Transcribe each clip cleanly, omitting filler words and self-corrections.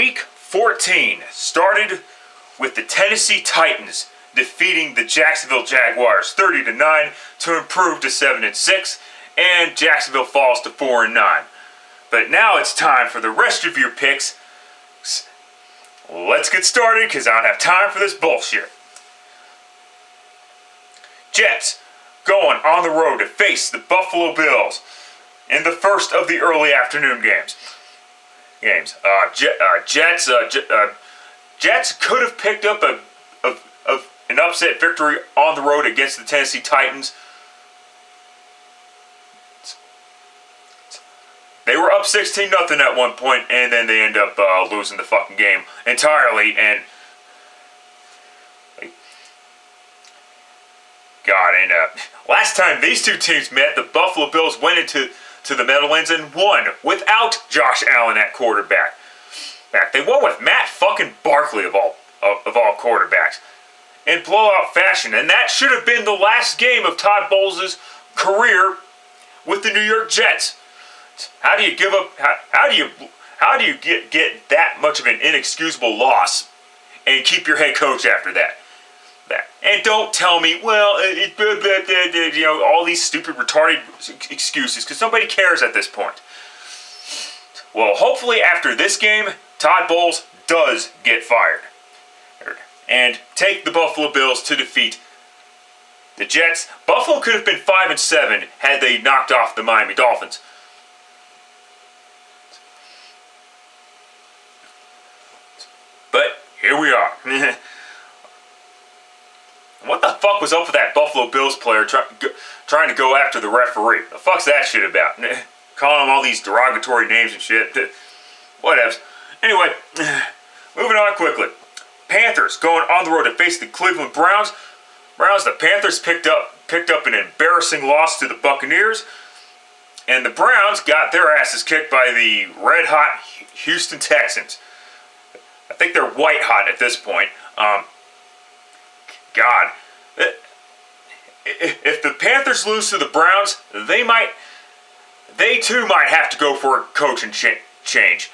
Week 14 started with the Tennessee Titans defeating the Jacksonville Jaguars 30-9 to improve to 7-6, and Jacksonville falls to 4-9. But now it's time for the rest of your picks. Let's get started because I don't have time for this bullshit. Jets going on the road to face the Buffalo Bills in the first of the early afternoon games. Jets could have picked up an upset victory on the road against the Tennessee Titans. They were up 16-0 at one point, and then they end up losing the fucking game entirely. And last time these two teams met, the Buffalo Bills went into the Meadowlands and won without Josh Allen at quarterback. They won with Matt fucking Barkley of all quarterbacks in blowout fashion, and that should have been the last game of Todd Bowles' career with the New York Jets. How do you give up? How do you get that much of an inexcusable loss and keep your head coach after that? And don't tell me, well, all these stupid, retarded excuses, because nobody cares at this point. Well, hopefully after this game, Todd Bowles does get fired and take the Buffalo Bills to defeat the Jets. Buffalo could have been 5-7 had they knocked off the Miami Dolphins. But here we are. What the fuck was up with that Buffalo Bills player trying to go after the referee? The fuck's that shit about? Calling him all these derogatory names and shit. Whatevs. Anyway, moving on quickly. Panthers going on the road to face the Cleveland Browns. The Panthers picked up an embarrassing loss to the Buccaneers. And the Browns got their asses kicked by the red-hot Houston Texans. I think they're white hot at this point. God, if the Panthers lose to the Browns, they too might have to go for a coaching change.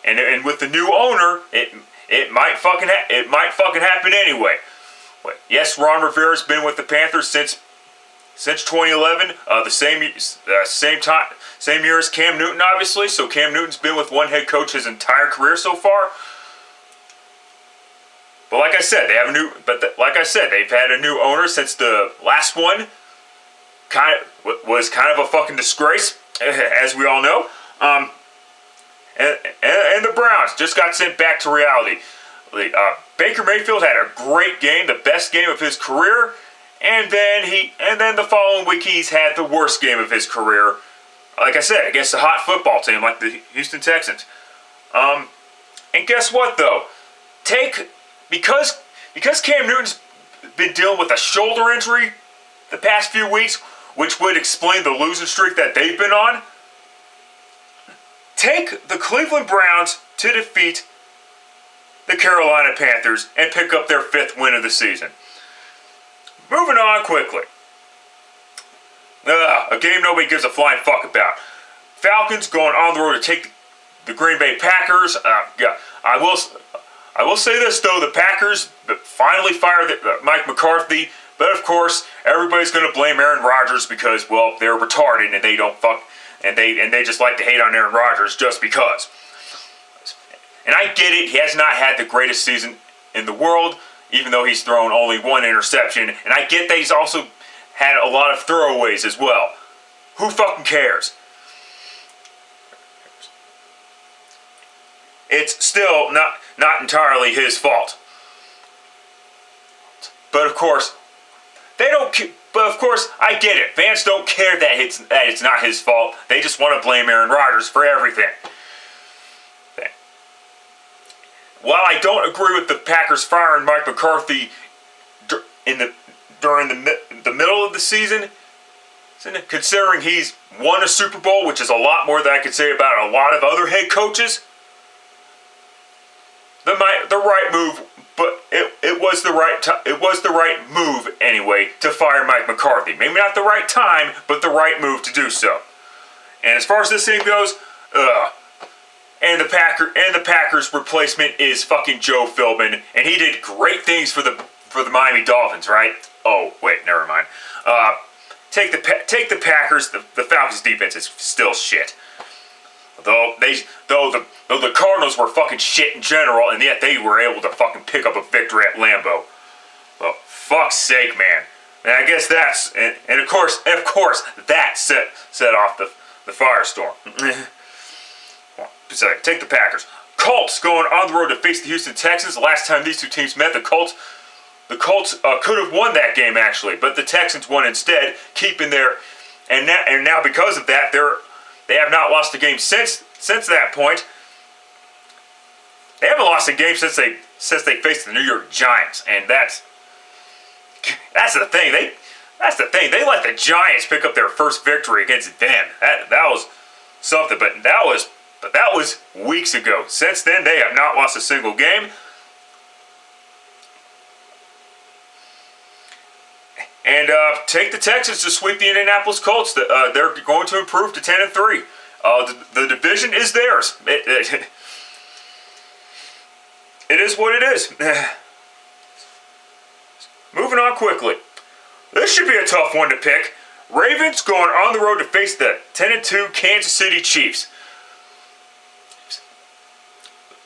And with the new owner, it might fucking happen anyway. Yes, Ron Rivera's been with the Panthers since 2011, the same year as Cam Newton, obviously. So Cam Newton's been with one head coach his entire career so far. But like I said, they've had a new owner since the last one. Was kind of a fucking disgrace, as we all know. And the Browns just got sent back to reality. Baker Mayfield had a great game, the best game of his career, and then the following week he's had the worst game of his career. Like I said, against a hot football team like the Houston Texans. And guess what though? Because Cam Newton's been dealing with a shoulder injury the past few weeks, which would explain the losing streak that they've been on, take the Cleveland Browns to defeat the Carolina Panthers and pick up their 5th win of the season. Moving on quickly. A game nobody gives a flying fuck about. Falcons going on the road to take the Green Bay Packers. I will say this though, the Packers finally fired Mike McCarthy, but of course everybody's going to blame Aaron Rodgers because, well, they're retarded and they just like to hate on Aaron Rodgers just because. And I get it, he has not had the greatest season in the world, even though he's thrown only one interception, and I get that he's also had a lot of throwaways as well. Who fucking cares? It's still not entirely his fault. But of course, I get it. Fans don't care that it's not his fault. They just want to blame Aaron Rodgers for everything. While I don't agree with the Packers firing Mike McCarthy during the middle of the season, considering he's won a Super Bowl, which is a lot more than I could say about a lot of other head coaches, the right move, but it was the right move anyway to fire Mike McCarthy. Maybe not the right time, but the right move to do so. And as far as this thing goes, the Packers replacement is fucking Joe Philbin, and he did great things for the Miami Dolphins, right? Oh wait, never mind. Take the Packers. The Falcons defense is still shit. Though the Cardinals were fucking shit in general, and yet they were able to fucking pick up a victory at Lambeau. Well, fuck's sake, man. And I guess that's and of course that set off the firestorm. So take the Packers. Colts going on the road to face the Houston Texans. The last time these two teams met, the Colts could have won that game actually, but the Texans won instead, keeping their and now because of that they have not lost a game since that point. They haven't lost a game since they faced the New York Giants, and that's the thing. They let the Giants pick up their first victory against them. That was something, but that was weeks ago. Since then, they have not lost a single game. And take the Texans to sweep the Indianapolis Colts. They're going to improve to 10-3. The division is theirs. It is what it is. Moving on quickly. This should be a tough one to pick. Ravens going on the road to face the 10-2 Kansas City Chiefs.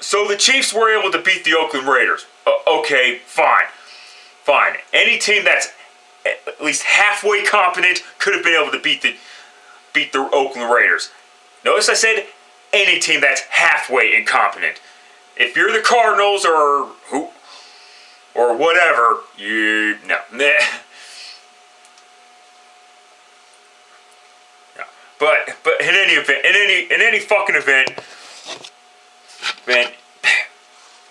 So the Chiefs were able to beat the Oakland Raiders. Okay, fine. Any team that's at least halfway competent could have been able to beat the Oakland Raiders. Notice I said any team that's halfway incompetent. If you're the Cardinals or whatever, no. But in any event, in any fucking event,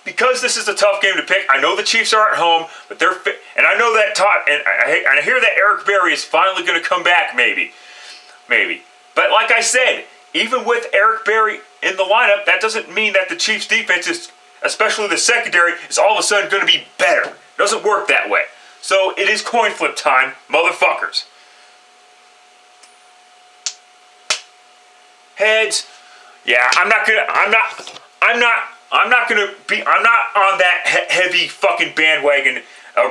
because this is a tough game to pick. I know the Chiefs are at home, but and I know that and I hear that Eric Berry is finally going to come back, maybe. But like I said, even with Eric Berry in the lineup, that doesn't mean that the Chiefs' defense is, especially the secondary, is all of a sudden going to be better. It doesn't work that way. So it is coin flip time, motherfuckers. Heads. Yeah, I'm not on that heavy fucking bandwagon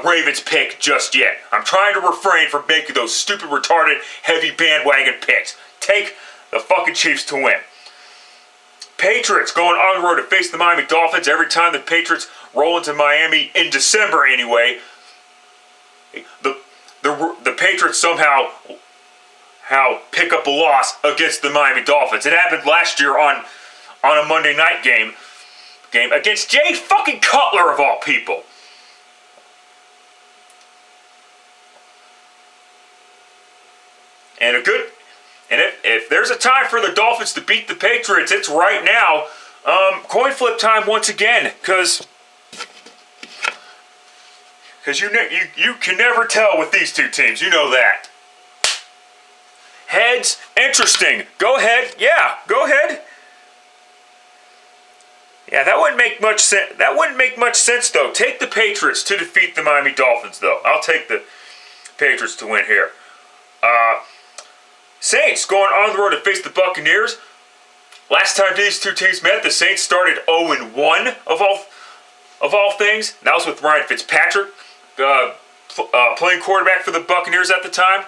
Ravens pick just yet. I'm trying to refrain from making those stupid, retarded, heavy bandwagon picks. Take the fucking Chiefs to win. Patriots going on the road to face the Miami Dolphins. Every time the Patriots roll into Miami, in December anyway, the Patriots somehow pick up a loss against the Miami Dolphins. It happened last year on a Monday night game against Jay fucking Cutler of all people. And if there's a time for the Dolphins to beat the Patriots, it's right now. Coin flip time once again, because you can never tell with these two teams. You know that. Heads, interesting. Go ahead. Yeah, go ahead. Yeah, that wouldn't make much sense. That wouldn't make much sense though. Take the Patriots to defeat the Miami Dolphins though. I'll take the Patriots to win here. Saints going on the road to face the Buccaneers. Last time these two teams met, the Saints started 0-1 of all things. That was with Ryan Fitzpatrick playing quarterback for the Buccaneers at the time.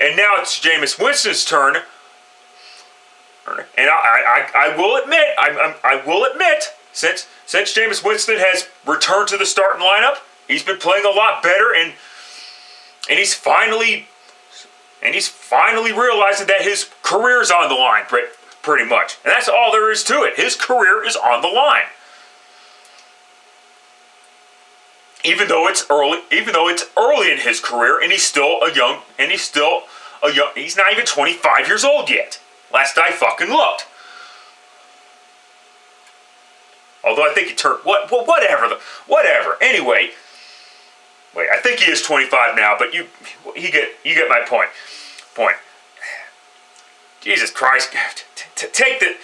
And now it's Jameis Winston's turn. And I will admit, since Jameis Winston has returned to the starting lineup, he's been playing a lot better, and he's finally realizing that his career is on the line, pretty much. And that's all there is to it. His career is on the line. Even though it's early in his career, and he's not even 25 years old yet. Last I fucking looked. Although I think he turned whatever. Anyway, wait, I think he is 25 now, but you get my point. Jesus Christ, take the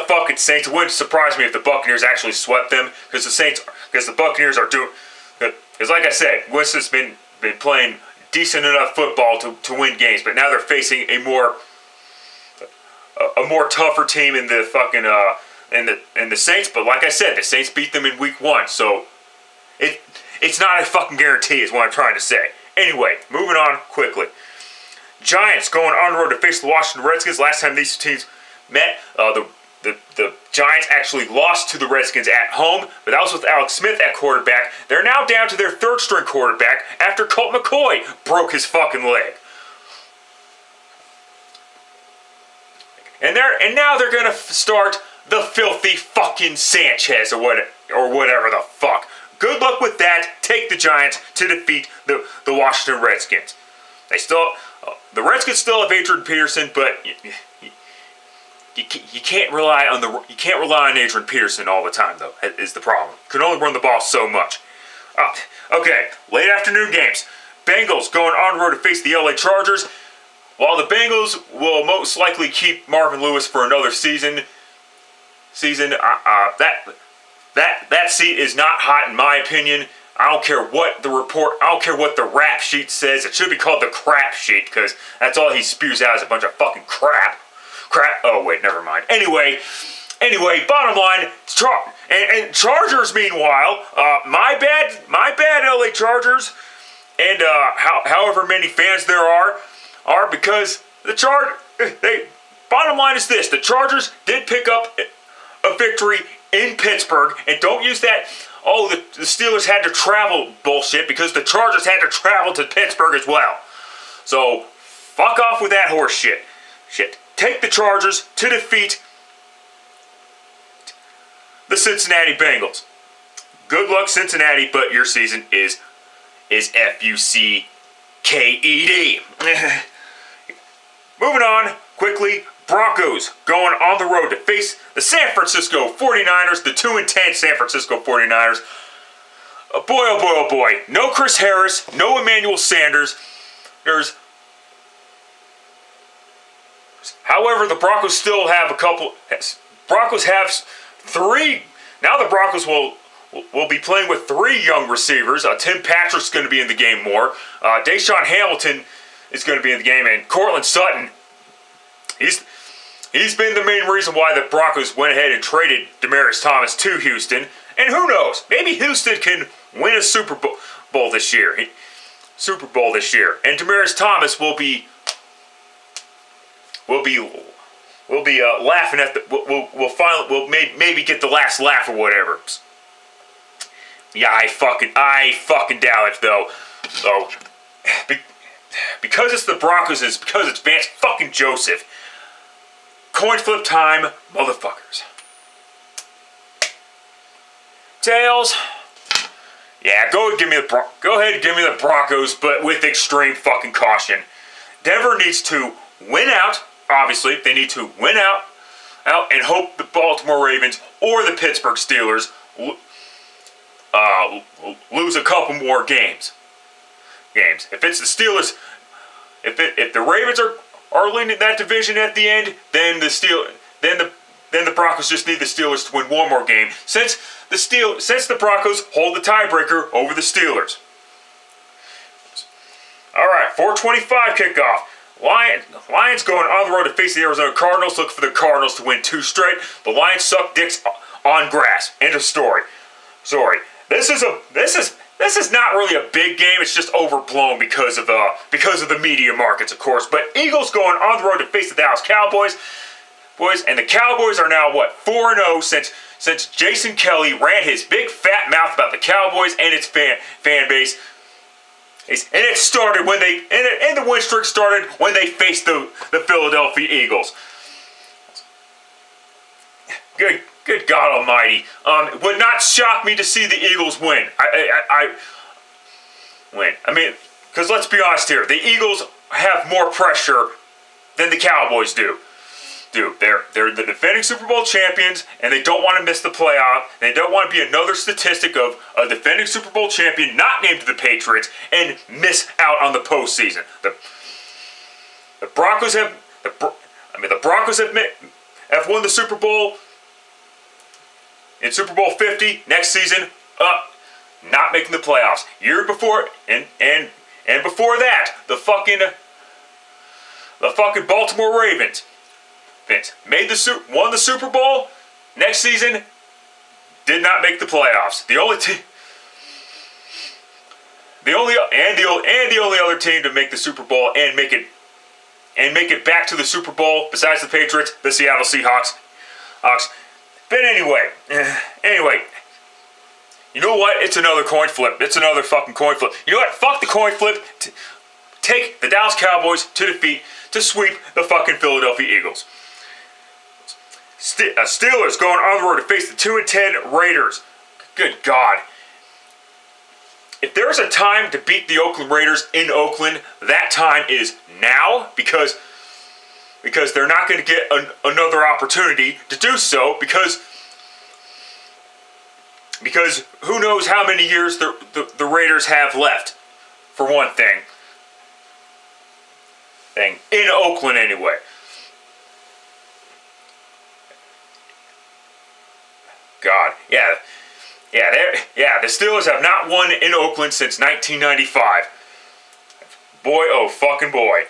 fucking Saints. It wouldn't surprise me if the Buccaneers actually swept them, because the Buccaneers are doing. Because like I said, Winston's been playing decent enough football to win games, but now they're facing a more a more tougher team in the fucking in the Saints. But like I said, the Saints beat them in week 1, so it's not a fucking guarantee, is what I'm trying to say. Anyway, moving on quickly. Giants going on the road to face the Washington Redskins. Last time these two teams met, the Giants actually lost to the Redskins at home, but that was with Alex Smith at quarterback. They're now down to their third-string quarterback after Colt McCoy broke his fucking leg. And now they're gonna start the filthy fucking Sanchez or whatever the fuck. Good luck with that. Take the Giants to defeat the Washington Redskins. The Redskins still have Adrian Peterson, but you can't rely on Adrian Peterson all the time, though. Is the problem? You can only run the ball so much. Okay, late afternoon games. Bengals going on the road to face the LA Chargers. While the Bengals will most likely keep Marvin Lewis for another season, that seat is not hot in my opinion. I don't care what the rap sheet says. It should be called the crap sheet, because that's all he spews out is a bunch of fucking crap. Oh wait, never mind. Anyway, bottom line, and Chargers meanwhile, my bad LA Chargers, and however many fans there are because bottom line is this: the Chargers did pick up a victory in Pittsburgh, and don't use that, the Steelers had to travel bullshit, because the Chargers had to travel to Pittsburgh as well. So, fuck off with that horse shit. Take the Chargers to defeat the Cincinnati Bengals. Good luck, Cincinnati, but your season is FUCKED. Moving on quickly. Broncos going on the road to face the San Francisco 49ers, the 2-10 San Francisco 49ers. Boy, oh boy. No Chris Harris, no Emmanuel Sanders. However, the Broncos still have Broncos have 3. Now the Broncos will be playing with 3 young receivers. Tim Patrick's going to be in the game more. Deshaun Hamilton is going to be in the game, and Cortland Sutton, He's been the main reason why the Broncos went ahead and traded Demaryius Thomas to Houston. And who knows? Maybe Houston can win a Super Bowl this year. And Demaryius Thomas will be laughing at we'll maybe get the last laugh or whatever. Yeah, I fucking doubt it though. So because it's the Broncos, it's because it's Vance fucking Joseph. Coin flip time, motherfuckers. Tails. Yeah, go ahead and give me the Broncos, but with extreme fucking caution. Denver needs to win out. Obviously, they need to win out and hope the Baltimore Ravens or the Pittsburgh Steelers lose a couple more games. If it's the Steelers, if the Ravens are leading that division at the end, then the Broncos just need the Steelers to win one more game. Since the Broncos hold the tiebreaker over the Steelers. All right, 4:25 kickoff. Lions going on the road to face the Arizona Cardinals. Look for the Cardinals to win 2 straight. The Lions suck dicks on grass. End of story. Sorry. This is not really a big game. It's just overblown because of the media markets, of course. But Eagles going on the road to face the Dallas Cowboys. And the Cowboys are now 4-0 since Jason Kelly ran his big fat mouth about the Cowboys and its fan base. And it started and the win streak started when they faced the Philadelphia Eagles. Good God Almighty! It would not shock me to see the Eagles win. I mean, because let's be honest here, the Eagles have more pressure than the Cowboys do. They're the defending Super Bowl champions, and they don't want to miss the playoff. They don't want to be another statistic of a defending Super Bowl champion not named the Patriots and miss out on the postseason. The Broncos have won the Super Bowl in Super Bowl 50 next season. Not making the playoffs. Year before and before that, the fucking Baltimore Ravens Vince won the Super Bowl. Next season, did not make the playoffs. The only other team to make the Super Bowl and make it back to the Super Bowl besides the Patriots, the Seattle Seahawks. But anyway, you know what? It's another coin flip. It's another fucking coin flip. You know what? Fuck the coin flip. Take the Dallas Cowboys to sweep the fucking Philadelphia Eagles. Steelers going on the road to face the 2-10 Raiders. Good God. If there's a time to beat the Oakland Raiders in Oakland, that time is now, because they're not going to get another opportunity to do so, because who knows how many years the Raiders have left, for one thing. In Oakland anyway. God, yeah, the Steelers have not won in Oakland since 1995. Boy, oh fucking boy.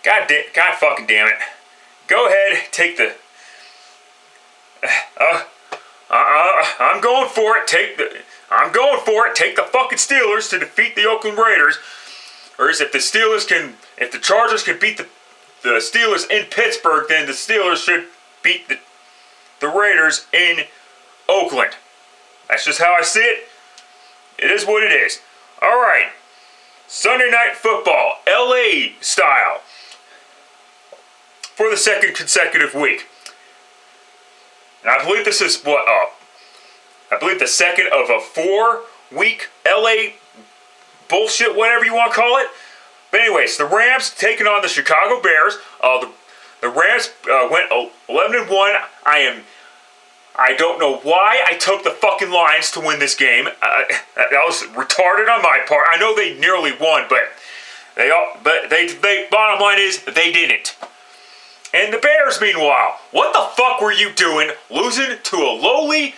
God fucking damn it. Go ahead, take the. I'm going for it. Take the fucking Steelers to defeat the Oakland Raiders. Or if the Chargers can beat the Steelers in Pittsburgh, then the Steelers should beat the Raiders in Oakland. That's just how I see it. It is what it is. All right. Sunday Night Football, LA style, for the second consecutive week. And I believe this is the second of a 4-week LA bullshit, whatever you want to call it. But anyways, the Rams taking on the Chicago Bears. The Rams went 11-1. I don't know why I took the fucking Lions to win this game. That was retarded on my part. I know they nearly won, but they bottom line is they didn't. And the Bears, meanwhile, what the fuck were you doing losing to a lowly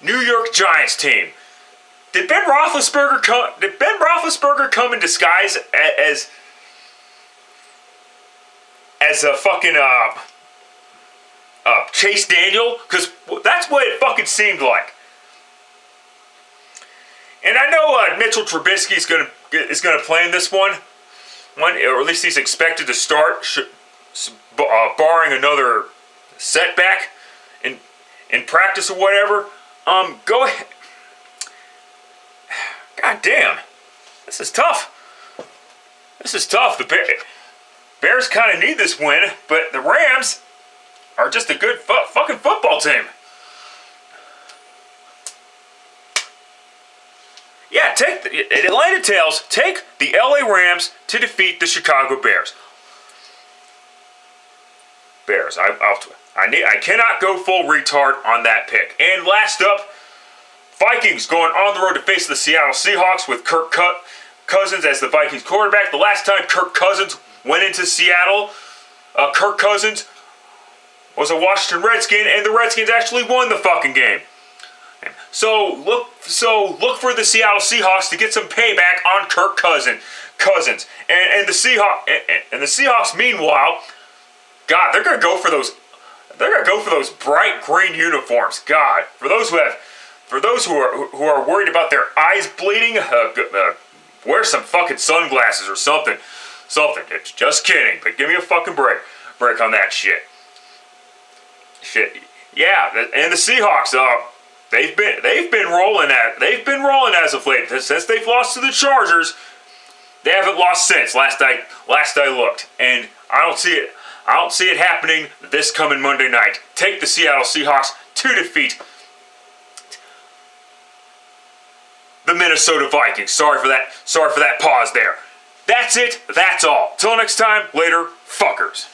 New York Giants team? Did Ben Roethlisberger come in disguise as a fucking Chase Daniel? Because that's what it fucking seemed like. And I know Mitchell Trubisky is gonna play in this one, or at least he's expected to start, barring another setback in practice or whatever. Go ahead. God damn, this is tough. The Bears kind of need this win, but the Rams are just a good fucking football team. Yeah, Atlanta Tales, take the LA Rams to defeat the Chicago Bears. I cannot go full retard on that pick. And last up, Vikings going on the road to face the Seattle Seahawks with Kirk Cousins as the Vikings quarterback. The last time Kirk Cousins went into Seattle, Kirk Cousins was a Washington Redskin, and the Redskins actually won the fucking game. So look for the Seattle Seahawks to get some payback on Kirk Cousins. And the Seahawks, meanwhile, God, they're gonna go for those bright green uniforms. God, for those who are worried about their eyes bleeding, wear some fucking sunglasses or something. Just kidding, but give me a fucking break on that shit. Yeah, and the Seahawks, they've been rolling as of late. Since they've lost to the Chargers, they haven't lost since. Last I looked, and I don't see it happening this coming Monday night. Take the Seattle Seahawks to defeat the Minnesota Vikings. Sorry for that pause there. That's it. That's all. Till next time, later, fuckers.